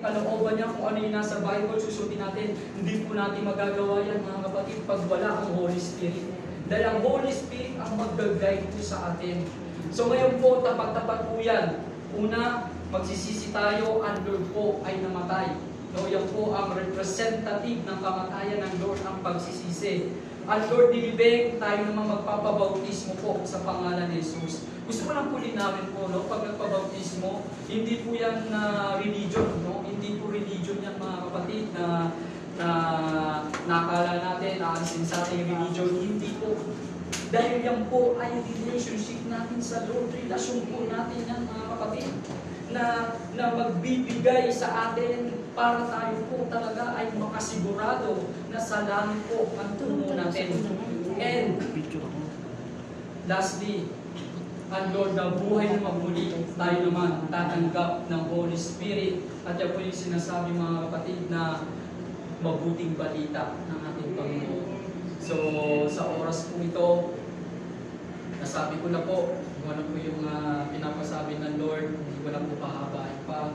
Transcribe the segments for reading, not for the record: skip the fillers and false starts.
kalooban niya, kung ano yung nasa Bible, susundin natin. Hindi po natin magagawa yan, mga kapatid, pag wala ang Holy Spirit. Dahil ang Holy Spirit ang mag-guide po sa atin. So ngayon po, tapat-tapat po yan. Una, magsisisi tayo, ang Lord po ay namatay. No, yan po ang representative ng kamatayan ng Lord, ang pagsisisi. Ang Lord nilibig, tayo naman magpapabautismo po sa pangalan ni Jesus. Gusto ko lang po linawin po, no? Pag nagpabautismo, hindi po yan na religion, no? Hindi po religion yan, mga kapatid, na nakala natin, naalisin sa ating religion. Hindi po. Dahil yan po ay relationship natin sa Lord. Relasyon po natin yan, mga kapatid, na magbibigay sa atin para tayo po talaga ay makasigurado na sa langit po ang tungo natin. And lastly, ang Lord na buhay na magmuli, tayo naman tatanggap ng Holy Spirit. At yan po yung sinasabi, mga kapatid, na mabuting balita ng ating Panginoon. So, sa oras po ito, nasabi ko na po, kung ano po yung pinapasabi ng Lord, hindi ko na po pahabain pa.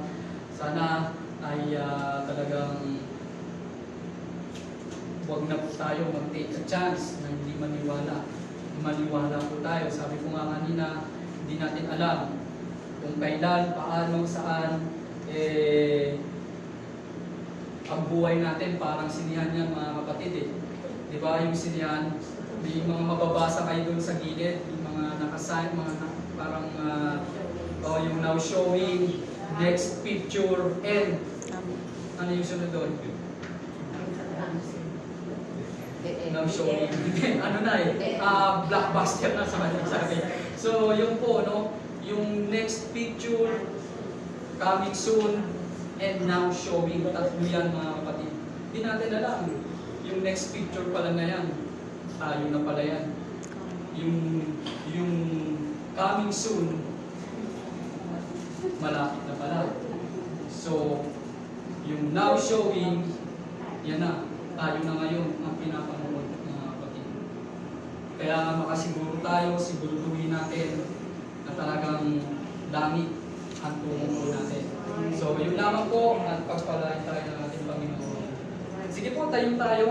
Sana ay talagang huwag na po tayo mag-take a chance na hindi maniwala. Maniwala po tayo. Sabi ko nga kanina, hindi natin alam kung kailan, paano, saan, ang buhay natin parang sinihan yan, mga kapatid eh. Di ba yung sinihan, may mga mababasa kayo doon sa gilid, yung mga nakasign, parang yung now showing, next picture, and ano yung sunod doon? Now showing, ano na blockbuster na sa kanya sabi. So yung po, no, yung next picture, coming soon, and now showing, tatlo yan, mga kapatid. Hindi natin alam, yung next picture pala na yan, tayo na pala yan. Yung coming soon, malapit na pala. So, yung now showing, yan na, tayo na ngayon ang pinapanood, mga kapatid. Kaya makasiguro tayo, siguraduhin natin na talagang langit ang tungo natin. So, yun lamang po, at pagpalain tayo ng ating Panginoon. Sige po, tayo.